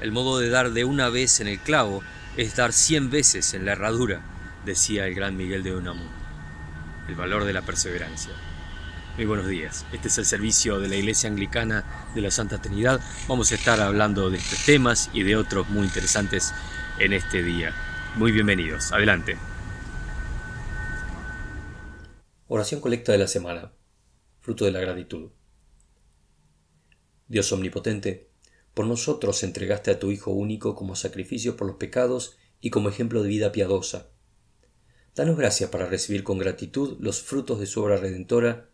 El modo de dar de una vez en el clavo es dar 100 veces en la herradura, decía el gran Miguel de Unamuno. El valor de la perseverancia. Muy buenos días. Este es el servicio de la Iglesia Anglicana de la Santa Trinidad. Vamos a estar hablando de estos temas y de otros muy interesantes en este día. Muy bienvenidos. Adelante. Oración colecta de la semana. Fruto de la gratitud. Dios omnipotente, por nosotros entregaste a tu Hijo único como sacrificio por los pecados y como ejemplo de vida piadosa. Danos gracia para recibir con gratitud los frutos de su obra redentora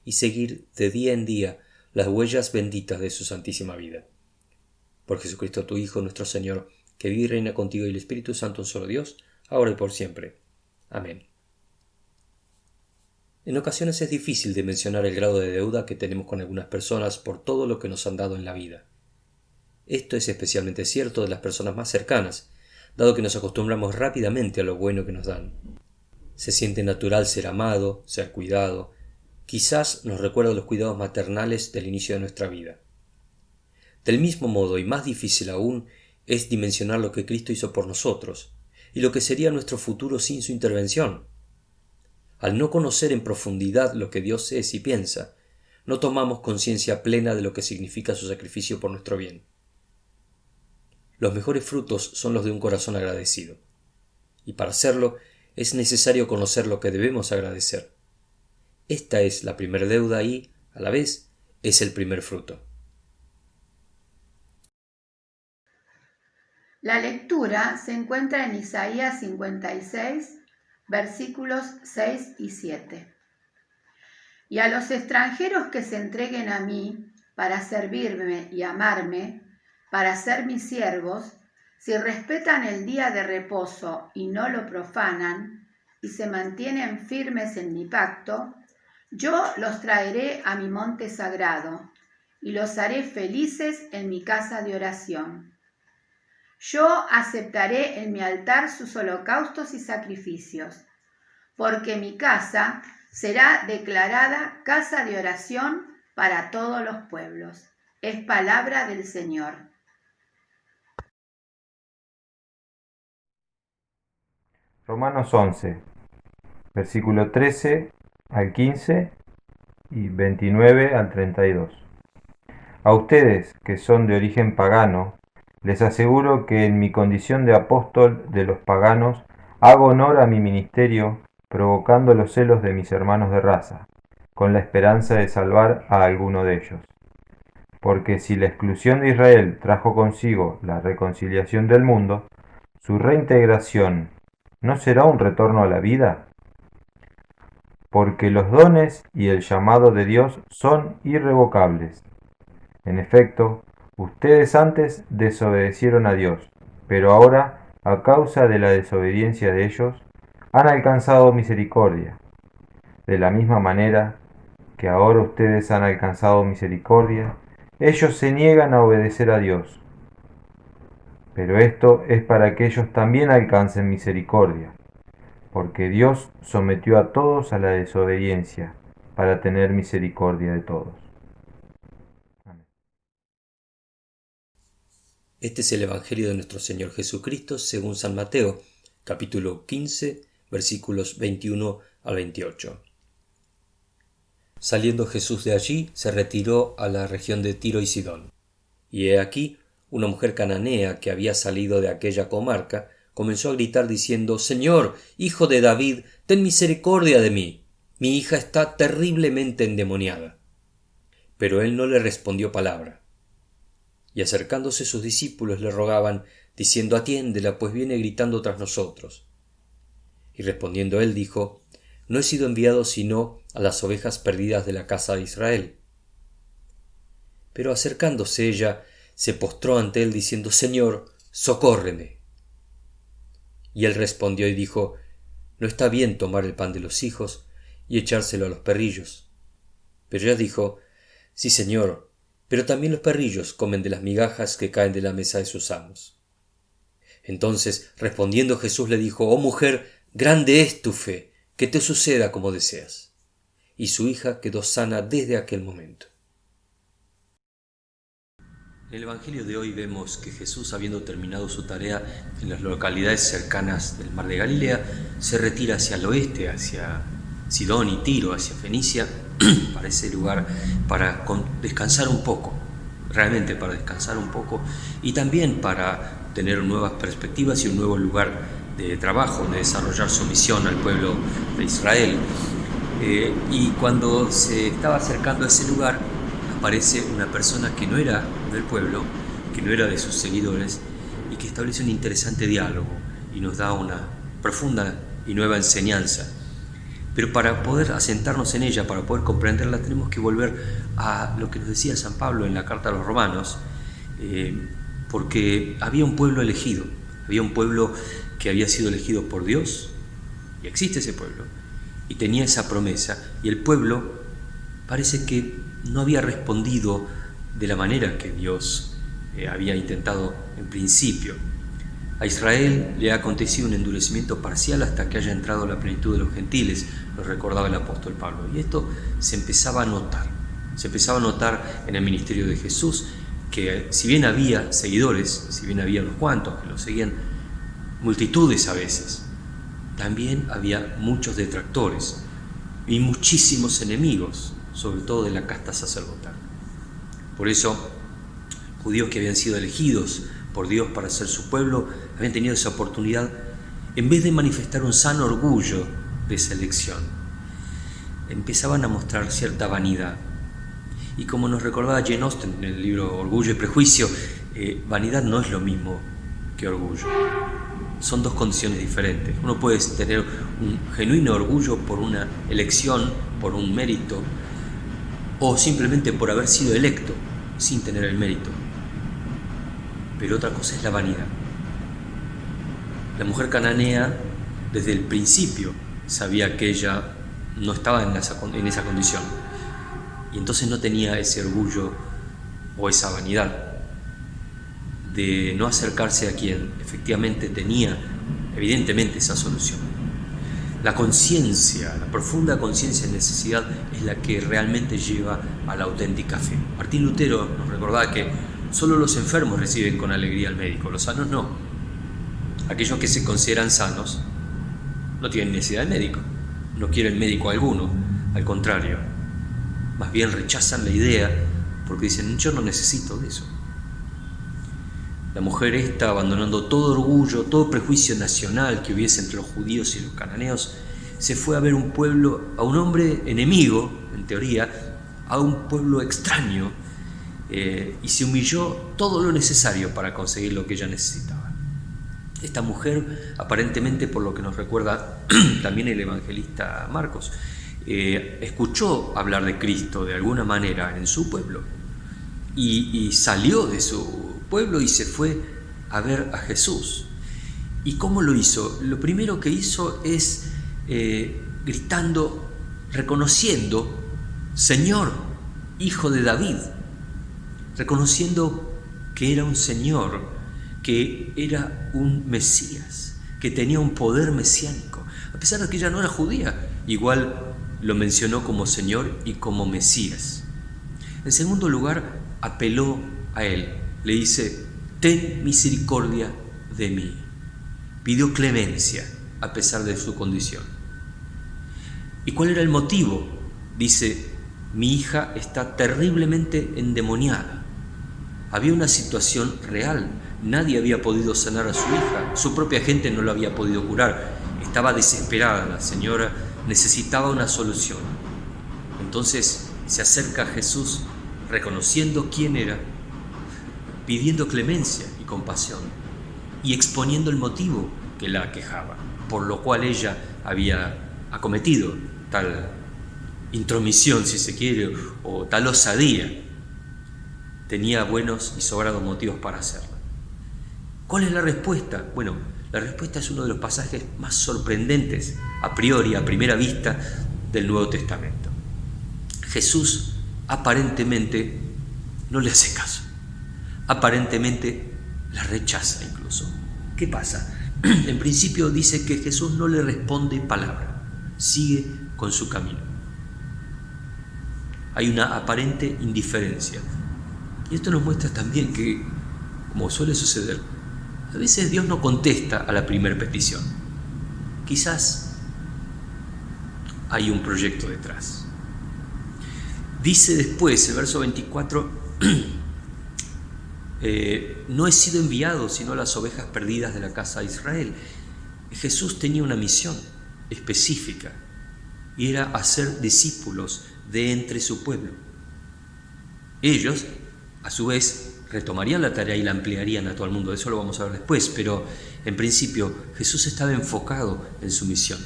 y seguir de día en día las huellas benditas de su santísima vida. Por Jesucristo tu Hijo, nuestro Señor, que vive y reina contigo y el Espíritu Santo, un solo Dios, ahora y por siempre. Amén. En ocasiones es difícil dimensionar el grado de deuda que tenemos con algunas personas por todo lo que nos han dado en la vida. Esto es especialmente cierto de las personas más cercanas, dado que nos acostumbramos rápidamente a lo bueno que nos dan. Se siente natural ser amado, ser cuidado. Quizás nos recuerda los cuidados maternales del inicio de nuestra vida. Del mismo modo, y más difícil aún, es dimensionar lo que Cristo hizo por nosotros, y lo que sería nuestro futuro sin su intervención. Al no conocer en profundidad lo que Dios es y piensa, no tomamos conciencia plena de lo que significa su sacrificio por nuestro bien. Los mejores frutos son los de un corazón agradecido, y para hacerlo es necesario conocer lo que debemos agradecer. Esta es la primer deuda y, a la vez, es el primer fruto. La lectura se encuentra en Isaías 56, versículos 6 y 7. Y a los extranjeros que se entreguen a mí para servirme y amarme, para ser mis siervos, si respetan el día de reposo y no lo profanan, y se mantienen firmes en mi pacto, yo los traeré a mi monte sagrado, y los haré felices en mi casa de oración. Yo aceptaré en mi altar sus holocaustos y sacrificios, porque mi casa será declarada casa de oración para todos los pueblos. Es palabra del Señor. Romanos 11, versículo 13 al 15 y 29 al 32. A ustedes, que son de origen pagano, les aseguro que en mi condición de apóstol de los paganos hago honor a mi ministerio, provocando los celos de mis hermanos de raza, con la esperanza de salvar a alguno de ellos. Porque si la exclusión de Israel trajo consigo la reconciliación del mundo, su reintegración ¿no será un retorno a la vida? Porque los dones y el llamado de Dios son irrevocables. En efecto, ustedes antes desobedecieron a Dios, pero ahora, a causa de la desobediencia de ellos, han alcanzado misericordia. De la misma manera que ahora ustedes han alcanzado misericordia, ellos se niegan a obedecer a Dios. Pero esto es para que ellos también alcancen misericordia, porque Dios sometió a todos a la desobediencia, para tener misericordia de todos. Amén. Este es el Evangelio de nuestro Señor Jesucristo según San Mateo, capítulo 15, versículos 21 al 28. Saliendo Jesús de allí, se retiró a la región de Tiro y Sidón. Y he aquí, una mujer cananea que había salido de aquella comarca, comenzó a gritar diciendo: Señor, hijo de David, ten misericordia de mí. Mi hija está terriblemente endemoniada. Pero él no le respondió palabra. Y acercándose sus discípulos le rogaban, diciendo: Atiéndela, pues viene gritando tras nosotros. Y respondiendo él dijo: No he sido enviado sino a las ovejas perdidas de la casa de Israel. Pero acercándose ella, se postró ante él diciendo: Señor, socórreme. Y él respondió y dijo: No está bien tomar el pan de los hijos y echárselo a los perrillos. Pero ella dijo: Sí, Señor, pero también los perrillos comen de las migajas que caen de la mesa de sus amos. Entonces, respondiendo Jesús le dijo: Oh mujer, grande es tu fe, que te suceda como deseas. Y su hija quedó sana desde aquel momento. En el Evangelio de hoy vemos que Jesús, habiendo terminado su tarea en las localidades cercanas del mar de Galilea, se retira hacia el oeste, hacia Sidón y Tiro, hacia Fenicia, para ese lugar, para descansar un poco, realmente para descansar un poco, y también para tener nuevas perspectivas y un nuevo lugar de trabajo, de desarrollar su misión al pueblo de Israel. Y cuando se estaba acercando a ese lugar, aparece una persona que no era del pueblo, que no era de sus seguidores, y que establece un interesante diálogo y nos da una profunda y nueva enseñanza. Pero para poder asentarnos en ella, para poder comprenderla, tenemos que volver a lo que nos decía San Pablo en la carta a los Romanos, porque había un pueblo elegido, había un pueblo que había sido elegido por Dios, y existe ese pueblo, y tenía esa promesa, y el pueblo parece que no había respondido de la manera que Dios había intentado en principio. A Israel le ha acontecido un endurecimiento parcial hasta que haya entrado la plenitud de los gentiles, lo recordaba el apóstol Pablo. Y esto se empezaba a notar en el ministerio de Jesús, que si bien había seguidores, si bien había unos cuantos que lo seguían, multitudes a veces, también había muchos detractores y muchísimos enemigos, sobre todo de la casta sacerdotal. Por eso, judíos que habían sido elegidos por Dios para ser su pueblo, habían tenido esa oportunidad, en vez de manifestar un sano orgullo de esa elección, empezaban a mostrar cierta vanidad. Y como nos recordaba Jane Austen en el libro Orgullo y Prejuicio, vanidad no es lo mismo que orgullo. Son dos condiciones diferentes. Uno puede tener un genuino orgullo por una elección, por un mérito, o simplemente por haber sido electo sin tener el mérito. Pero otra cosa es la vanidad. La mujer cananea desde el principio sabía que ella no estaba en esa condición, y entonces no tenía ese orgullo o esa vanidad de no acercarse a quien efectivamente tenía evidentemente esa solución. La conciencia, la profunda conciencia de necesidad es la que realmente lleva a la auténtica fe. Martín Lutero nos recordaba que solo los enfermos reciben con alegría al médico, los sanos no. Aquellos que se consideran sanos no tienen necesidad de médico, no quieren médico alguno, al contrario, más bien rechazan la idea porque dicen: yo no necesito de eso. La mujer esta, abandonando todo orgullo, todo prejuicio nacional que hubiese entre los judíos y los cananeos, se fue a ver un pueblo, a un hombre enemigo, en teoría, a un pueblo extraño, y se humilló todo lo necesario para conseguir lo que ella necesitaba. Esta mujer, aparentemente, por lo que nos recuerda también el evangelista Marcos, escuchó hablar de Cristo de alguna manera en su pueblo y salió de su pueblo y se fue a ver a Jesús. ¿Y cómo lo hizo? Lo primero que hizo es gritando, reconociendo: Señor, Hijo de David, reconociendo que era un Señor, que era un Mesías, que tenía un poder mesiánico. A pesar de que ella no era judía, igual lo mencionó como Señor y como Mesías. En segundo lugar, apeló a él. Le dice: ten misericordia de mí. Pidió clemencia a pesar de su condición. ¿Y cuál era el motivo? Dice: mi hija está terriblemente endemoniada. Había una situación real. Nadie había podido sanar a su hija. Su propia gente no lo había podido curar. Estaba desesperada la señora, necesitaba una solución. Entonces se acerca a Jesús reconociendo quién era, pidiendo clemencia y compasión y exponiendo el motivo que la aquejaba, por lo cual ella había acometido tal intromisión, si se quiere, o tal osadía. Tenía buenos y sobrados motivos para hacerlo. ¿Cuál es la respuesta? Bueno, la respuesta es uno de los pasajes más sorprendentes, a priori, a primera vista, del Nuevo Testamento. Jesús aparentemente no le hace caso. Aparentemente la rechaza incluso. ¿Qué pasa? En principio dice que Jesús no le responde palabra, sigue con su camino. Hay una aparente indiferencia. Y esto nos muestra también que, como suele suceder, a veces Dios no contesta a la primera petición. Quizás hay un proyecto detrás. Dice después, el verso 24, no he sido enviado sino a las ovejas perdidas de la casa de Israel. Jesús tenía una misión específica y era hacer discípulos de entre su pueblo. Ellos, a su vez, retomarían la tarea y la ampliarían a todo el mundo. Eso lo vamos a ver después, pero en principio Jesús estaba enfocado en su misión.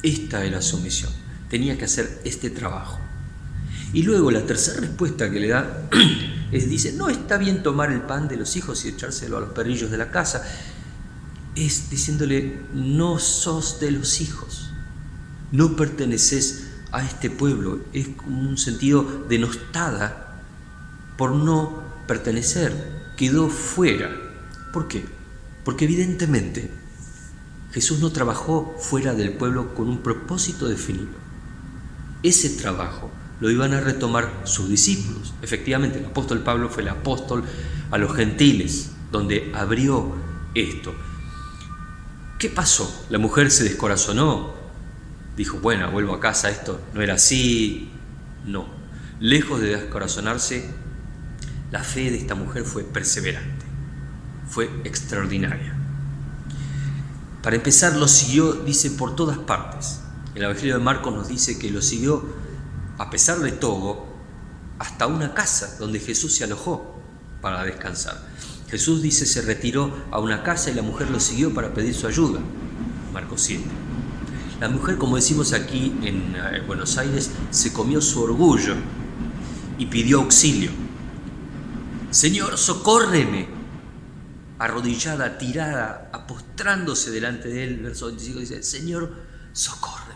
Esta era su misión. Tenía que hacer este trabajo. Y luego la tercera respuesta que le da dice, no está bien tomar el pan de los hijos y echárselo a los perrillos de la casa. Es diciéndole, no sos de los hijos, no perteneces a este pueblo. Es como un sentido denostada por no pertenecer, quedó fuera. ¿Por qué? Porque evidentemente Jesús no trabajó fuera del pueblo con un propósito definido. Ese trabajo lo iban a retomar sus discípulos. Efectivamente, el apóstol Pablo fue el apóstol a los gentiles, donde abrió esto. ¿Qué pasó? La mujer se descorazonó, dijo, bueno, vuelvo a casa, esto no era así. No, lejos de descorazonarse, la fe de esta mujer fue perseverante, fue extraordinaria. Para empezar, lo siguió, dice, por todas partes. El Evangelio de Marcos nos dice que lo siguió, a pesar de todo, hasta una casa donde Jesús se alojó para descansar. Jesús, dice, se retiró a una casa y la mujer lo siguió para pedir su ayuda. Marcos 7. La mujer, como decimos aquí en Buenos Aires, se comió su orgullo y pidió auxilio. Señor, socórreme. Arrodillada, tirada, apostrándose delante de él, verso 25 dice, Señor, socórreme.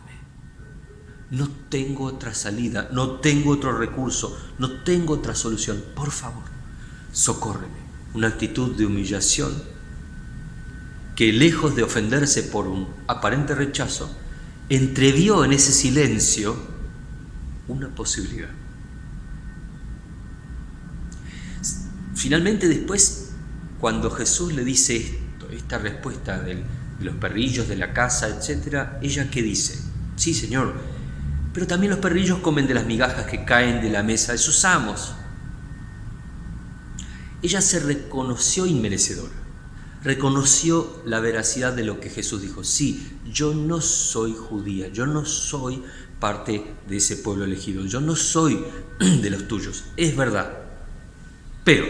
No tengo otra salida, no tengo otro recurso, no tengo otra solución. Por favor, socórreme. Una actitud de humillación que, lejos de ofenderse por un aparente rechazo, entrevió en ese silencio una posibilidad. Finalmente, después, cuando Jesús le dice esta respuesta de los perrillos de la casa, etc., ella, ¿qué dice? Sí, Señor, pero también los perrillos comen de las migajas que caen de la mesa de sus amos. Ella se reconoció inmerecedora, reconoció la veracidad de lo que Jesús dijo. Sí, yo no soy judía, yo no soy parte de ese pueblo elegido, yo no soy de los tuyos, es verdad. Pero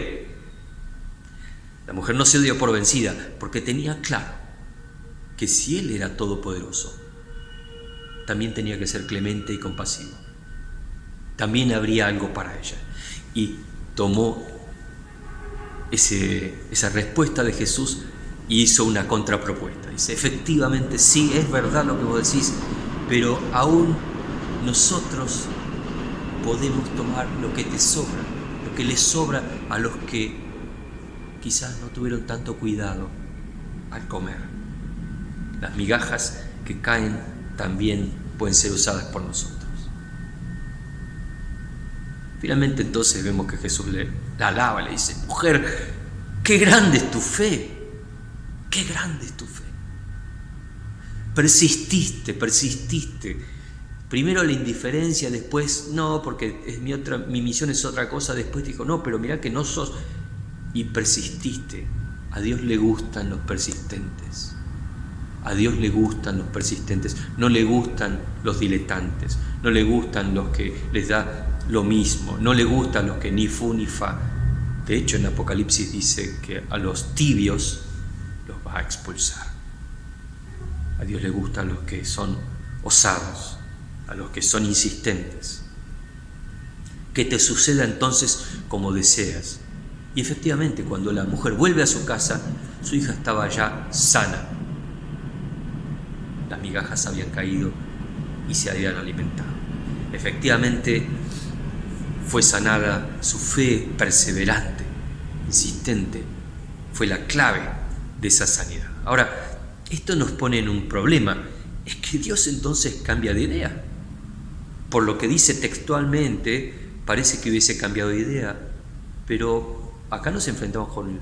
la mujer no se dio por vencida porque tenía claro que si Él era todopoderoso, también tenía que ser clemente y compasivo. También habría algo para ella. Y tomó esa respuesta de Jesús y hizo una contrapropuesta. Dice, efectivamente, sí, es verdad lo que vos decís, pero aún nosotros podemos tomar lo que te sobra, lo que les sobra a los que quizás no tuvieron tanto cuidado al comer. Las migajas que caen también pueden ser usadas por nosotros. Finalmente, entonces, vemos que Jesús la alaba, le dice, mujer, qué grande es tu fe, qué grande es tu fe. Persististe. Primero la indiferencia, después no, porque mi misión es otra cosa, después dijo, no, pero mirá que no sos, y persististe. A Dios le gustan los persistentes. A Dios le gustan los persistentes, no le gustan los diletantes, no le gustan los que les da lo mismo, no le gustan los que ni fu ni fa. De hecho, en Apocalipsis dice que a los tibios los va a expulsar. A Dios le gustan los que son osados, a los que son insistentes. Que te suceda entonces como deseas. Y efectivamente, cuando la mujer vuelve a su casa, su hija estaba ya sana. Las migajas habían caído y se habían alimentado. Efectivamente, fue sanada. Su fe perseverante, insistente, fue la clave de esa sanidad. Ahora, esto nos pone en un problema. Es que Dios entonces cambia de idea. Por lo que dice textualmente, parece que hubiese cambiado de idea, pero acá nos enfrentamos con el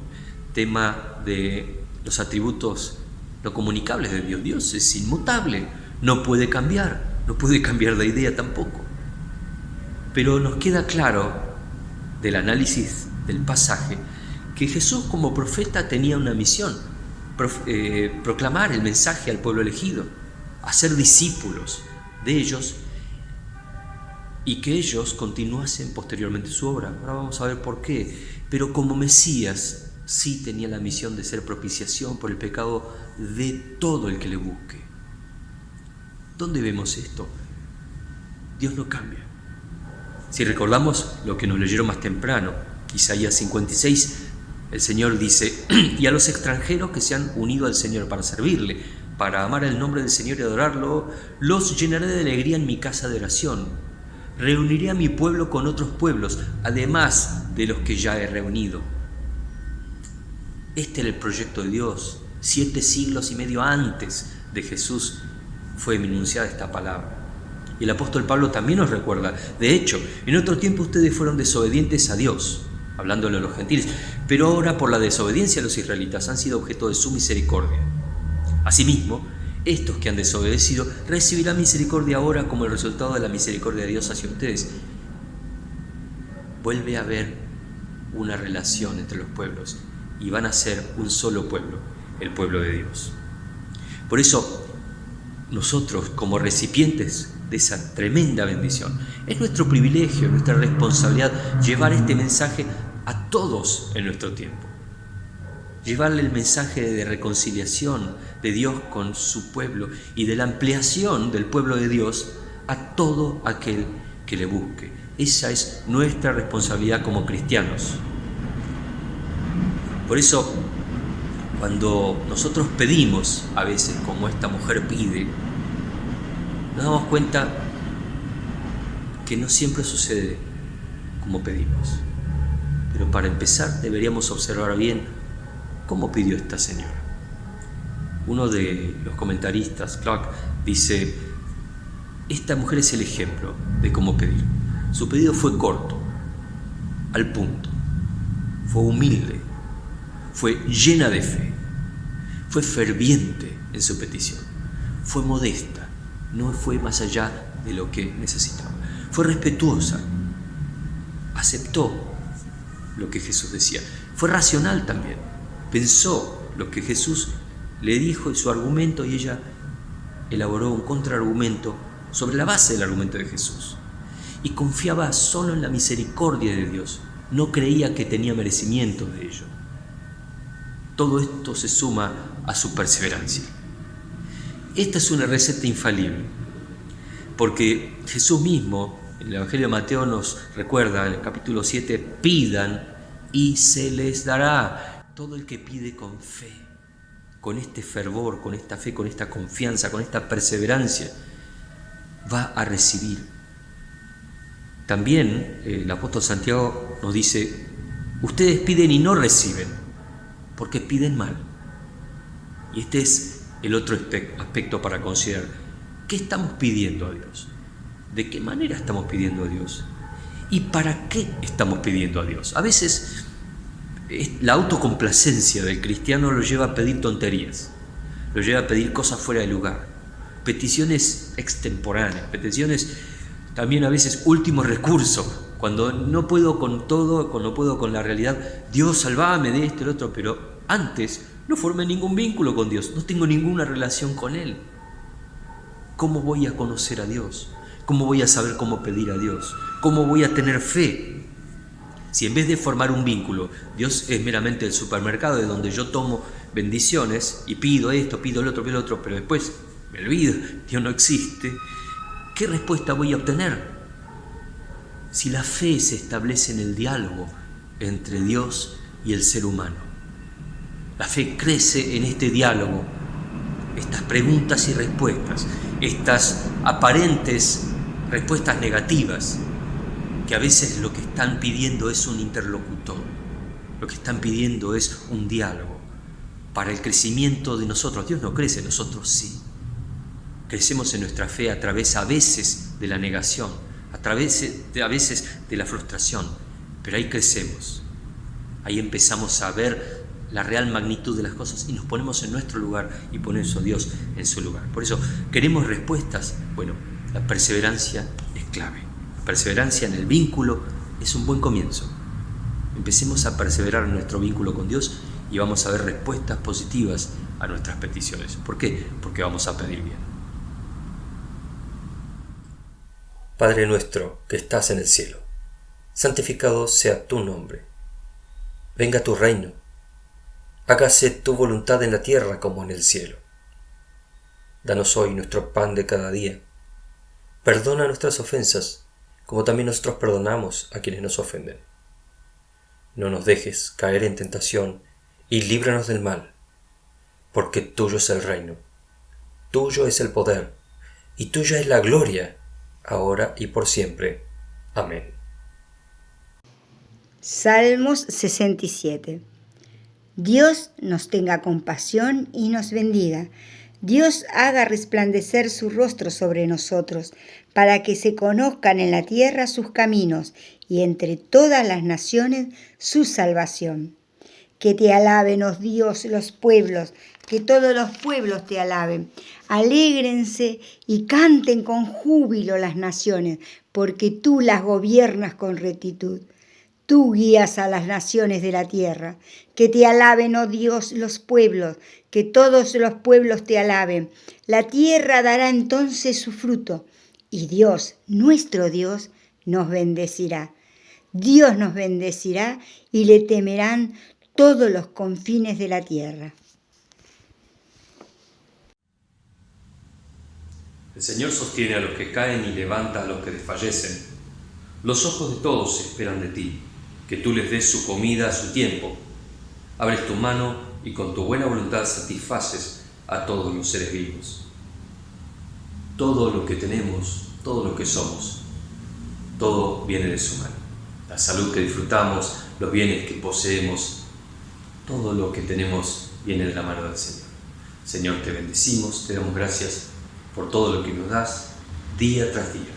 tema de los atributos no comunicables de Dios. Dios es inmutable, no puede cambiar de idea tampoco. Pero nos queda claro del análisis del pasaje que Jesús como profeta tenía una misión: proclamar el mensaje al pueblo elegido, hacer discípulos de ellos y que ellos continuasen posteriormente su obra. Ahora vamos a ver por qué. Pero como Mesías sí tenía la misión de ser propiciación por el pecado de todo el que le busque. ¿Dónde vemos esto? Dios no cambia. Si recordamos lo que nos leyeron más temprano, Isaías 56, el Señor dice: y a los extranjeros que se han unido al Señor para servirle, para amar el nombre del Señor y adorarlo, los llenaré de alegría en mi casa de oración. Reuniré a mi pueblo con otros pueblos, además de los que ya he reunido. Este era el proyecto de Dios. 7 siglos y medio antes de Jesús fue enunciada esta palabra. Y el apóstol Pablo también nos recuerda: de hecho, en otro tiempo ustedes fueron desobedientes a Dios, hablándole a los gentiles, pero ahora por la desobediencia a los israelitas han sido objeto de su misericordia. Asimismo, estos que han desobedecido recibirán misericordia ahora como el resultado de la misericordia de Dios hacia ustedes. Vuelve a haber una relación entre los pueblos y van a ser un solo pueblo, el pueblo de Dios. Por eso, nosotros como recipientes de esa tremenda bendición, es nuestro privilegio, nuestra responsabilidad llevar este mensaje a todos en nuestro tiempo. Llevarle el mensaje de reconciliación de Dios con su pueblo y de la ampliación del pueblo de Dios a todo aquel que le busque. Esa es nuestra responsabilidad como cristianos. Por eso, cuando nosotros pedimos, a veces como esta mujer pide, nos damos cuenta que no siempre sucede como pedimos. Pero para empezar deberíamos observar bien cómo pidió esta señora. Uno de los comentaristas, Clark, dice: esta mujer es el ejemplo de cómo pedir. Su pedido fue corto, al punto, fue humilde, fue llena de fe, fue ferviente en su petición, fue modesta, no fue más allá de lo que necesitaba, fue respetuosa, aceptó lo que Jesús decía, fue racional también, pensó lo que Jesús le dijo y su argumento, y ella elaboró un contraargumento sobre la base del argumento de Jesús, y confiaba solo en la misericordia de Dios, no creía que tenía merecimiento de ello. Todo esto se suma a su perseverancia. Esta es una receta infalible, porque Jesús mismo, en el Evangelio de Mateo, nos recuerda en el capítulo 7, pidan y se les dará. Todo el que pide con fe, con este fervor, con esta fe, con esta confianza, con esta perseverancia, va a recibir. También el apóstol Santiago nos dice: ustedes piden y no reciben, porque piden mal. Y este es el otro aspecto para considerar. ¿Qué estamos pidiendo a Dios? ¿De qué manera estamos pidiendo a Dios? ¿Y para qué estamos pidiendo a Dios? A veces la autocomplacencia del cristiano lo lleva a pedir tonterías, lo lleva a pedir cosas fuera de lugar, peticiones extemporáneas, peticiones también a veces último recurso, cuando no puedo con todo, cuando no puedo con la realidad. Dios, salvame de esto y lo otro, pero antes no formé ningún vínculo con Dios, no tengo ninguna relación con Él. ¿Cómo voy a conocer a Dios? ¿Cómo voy a saber cómo pedir a Dios? ¿Cómo voy a tener fe? Si en vez de formar un vínculo, Dios es meramente el supermercado de donde yo tomo bendiciones y pido esto, pido el otro, pero después me olvido, Dios no existe, ¿qué respuesta voy a obtener? Si la fe se establece en el diálogo entre Dios y el ser humano, la fe crece en este diálogo, estas preguntas y respuestas, estas aparentes respuestas negativas, que a veces lo que están pidiendo es un interlocutor, lo que están pidiendo es un diálogo para el crecimiento de nosotros. Dios no crece, nosotros sí. Crecemos en nuestra fe a través a veces de la negación, a veces de la frustración, pero ahí crecemos. Ahí empezamos a ver la real magnitud de las cosas y nos ponemos en nuestro lugar y ponemos a Dios en su lugar. Por eso, ¿queremos respuestas? Bueno, la perseverancia es clave. La perseverancia en el vínculo es un buen comienzo. Empecemos a perseverar en nuestro vínculo con Dios y vamos a ver respuestas positivas a nuestras peticiones. ¿Por qué? Porque vamos a pedir bien. Padre nuestro que estás en el cielo, santificado sea tu nombre. Venga tu reino. Hágase tu voluntad en la tierra como en el cielo. Danos hoy nuestro pan de cada día. Perdona nuestras ofensas, como también nosotros perdonamos a quienes nos ofenden. No nos dejes caer en tentación y líbranos del mal, porque tuyo es el reino, tuyo es el poder, y tuya es la gloria, ahora y por siempre. Amén. Salmos 67. Dios nos tenga compasión y nos bendiga. Dios haga resplandecer su rostro sobre nosotros, para que se conozcan en la tierra sus caminos y entre todas las naciones su salvación. Que te alaben, oh Dios, los pueblos, que todos los pueblos te alaben. Alégrense y canten con júbilo las naciones, porque tú las gobiernas con rectitud. Tú guías a las naciones de la tierra. Que te alaben, oh Dios, los pueblos, que todos los pueblos te alaben. La tierra dará entonces su fruto, y Dios, nuestro Dios, nos bendecirá. Dios nos bendecirá y le temerán todos los confines de la tierra. El Señor sostiene a los que caen y levanta a los que desfallecen. Los ojos de todos esperan de ti, que tú les des su comida a su tiempo. Abres tu mano y con tu buena voluntad satisfaces a todos los seres vivos. Todo lo que tenemos, todo lo que somos, todo viene de su mano. La salud que disfrutamos, los bienes que poseemos, todo lo que tenemos viene de la mano del Señor. Señor, te bendecimos, te damos gracias por todo lo que nos das día tras día.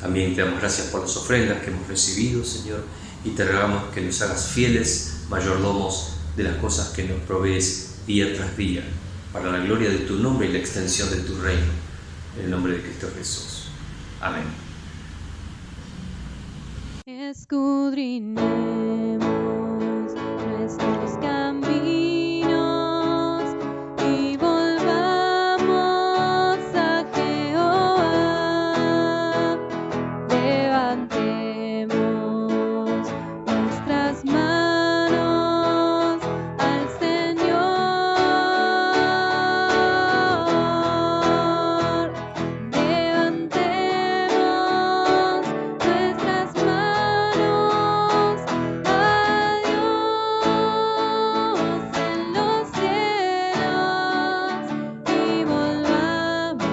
También te damos gracias por las ofrendas que hemos recibido, Señor, y te rogamos que nos hagas fieles mayordomos de las cosas que nos provees día tras día, para la gloria de tu nombre y la extensión de tu reino. En el nombre de Cristo Jesús. Amén. Escudriñemos nuestros caminos y volvamos a Jehová. Levantemos nuestras manos al Señor. Levantemos nuestras manos a Dios en los cielos y volvamos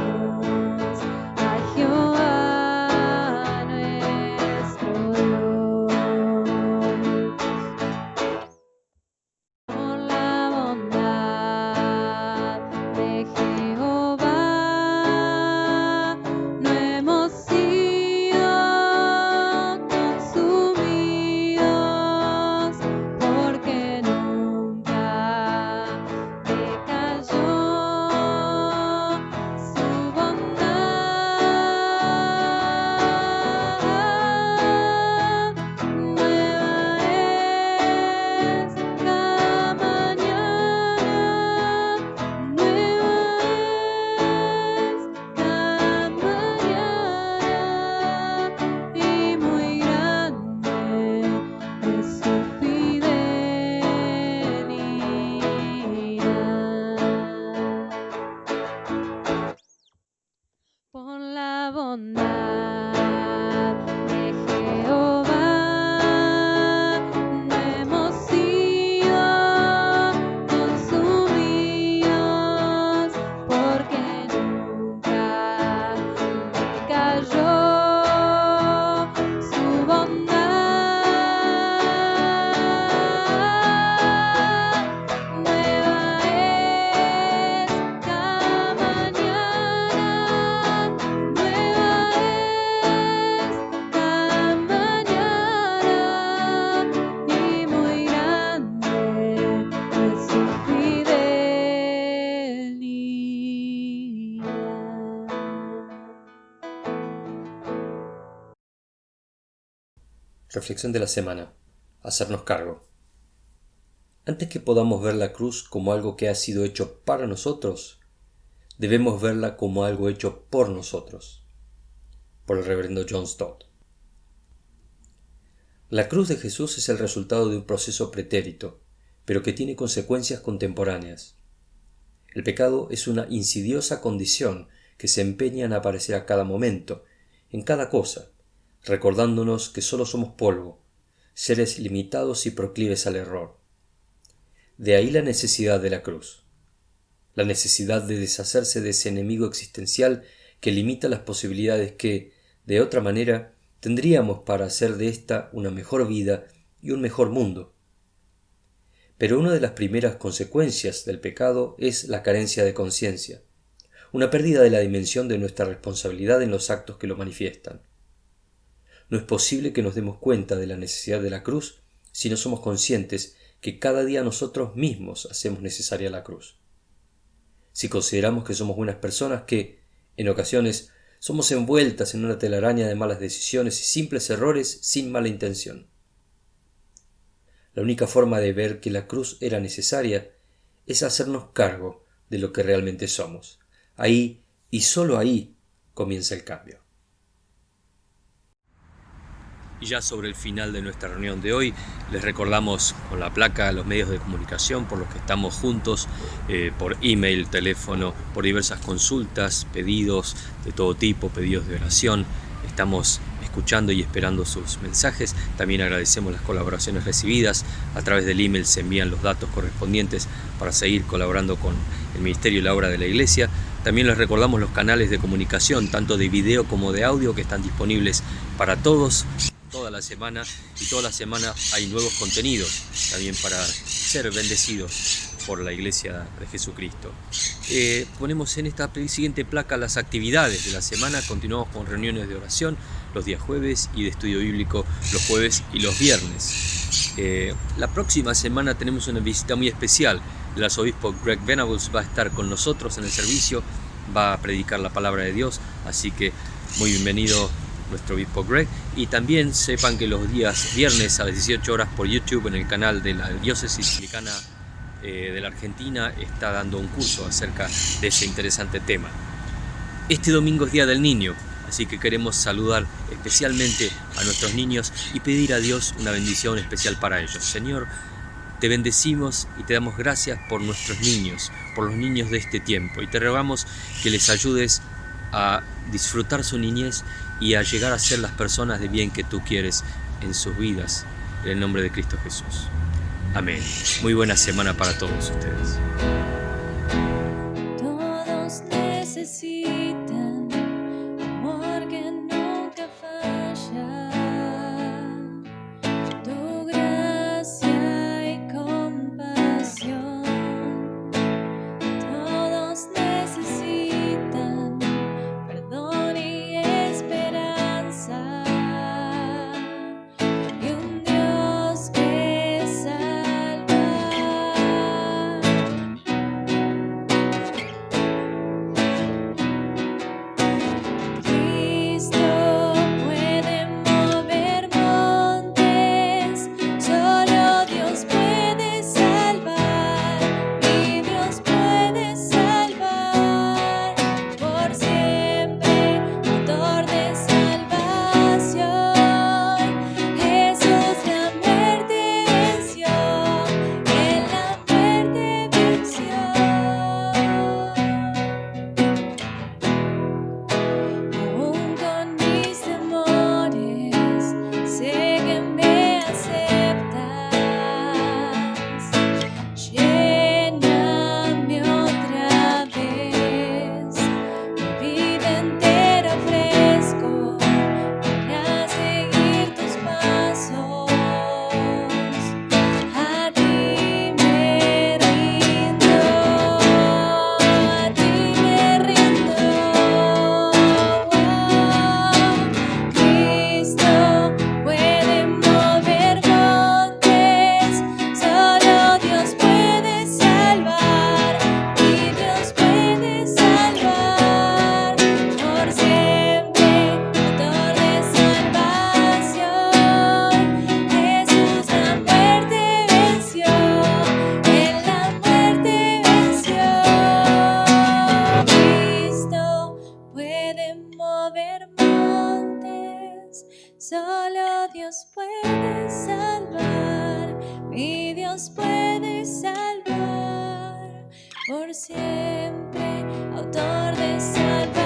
a Jehová nuestro Reflexión de la semana. Hacernos cargo. Antes que podamos ver la cruz como algo que ha sido hecho para nosotros, debemos verla como algo hecho por nosotros. Por el reverendo John Stott. La cruz de Jesús es el resultado de un proceso pretérito, pero que tiene consecuencias contemporáneas. El pecado es una insidiosa condición que se empeña en aparecer a cada momento, en cada cosa, recordándonos que solo somos polvo, seres limitados y proclives al error. De ahí la necesidad de la cruz, la necesidad de deshacerse de ese enemigo existencial que limita las posibilidades que, de otra manera, tendríamos para hacer de ésta una mejor vida y un mejor mundo. Pero una de las primeras consecuencias del pecado es la carencia de conciencia, una pérdida de la dimensión de nuestra responsabilidad en los actos que lo manifiestan. No es posible que nos demos cuenta de la necesidad de la cruz si no somos conscientes que cada día nosotros mismos hacemos necesaria la cruz. Si consideramos que somos buenas personas que, en ocasiones, somos envueltas en una telaraña de malas decisiones y simples errores sin mala intención. La única forma de ver que la cruz era necesaria es hacernos cargo de lo que realmente somos. Ahí, y sólo ahí, comienza el cambio. Y ya sobre el final de nuestra reunión de hoy, les recordamos con la placa los medios de comunicación por los que estamos juntos, por email, teléfono, por diversas consultas, pedidos de todo tipo, pedidos de oración. Estamos escuchando y esperando sus mensajes. También agradecemos las colaboraciones recibidas. A través del email se envían los datos correspondientes para seguir colaborando con el ministerio y la obra de la Iglesia. También les recordamos los canales de comunicación, tanto de video como de audio, que están disponibles para todos toda la semana, y toda la semana hay nuevos contenidos también para ser bendecidos por la Iglesia de Jesucristo. Ponemos en esta siguiente placa las actividades de la semana. Continuamos con reuniones de oración los días jueves y de estudio bíblico los jueves y los viernes. La próxima semana tenemos una visita muy especial. El arzobispo Greg Venables va a estar con nosotros en el servicio, va a predicar la palabra de Dios, así que muy bienvenido nuestro obispo Greg. Y también sepan que los días viernes a las 18 horas por YouTube, en el canal de la Diócesis Anglicana de la Argentina, está dando un curso acerca de ese interesante tema. Este domingo es Día del Niño, así que queremos saludar especialmente a nuestros niños y pedir a Dios una bendición especial para ellos. Señor, te bendecimos y te damos gracias por nuestros niños, por los niños de este tiempo, y te rogamos que les ayudes a disfrutar su niñez y a llegar a ser las personas de bien que tú quieres en sus vidas, en el nombre de Cristo Jesús. Amén. Muy buena semana para todos ustedes. Todos necesitan amor que nunca falla, tu gracia y compasión. Todos necesitan perdón y esperanza, y un Dios que salva. Cristo puede Solo Dios puede salvar, mi Dios puede salvar, por siempre, autor de salvación.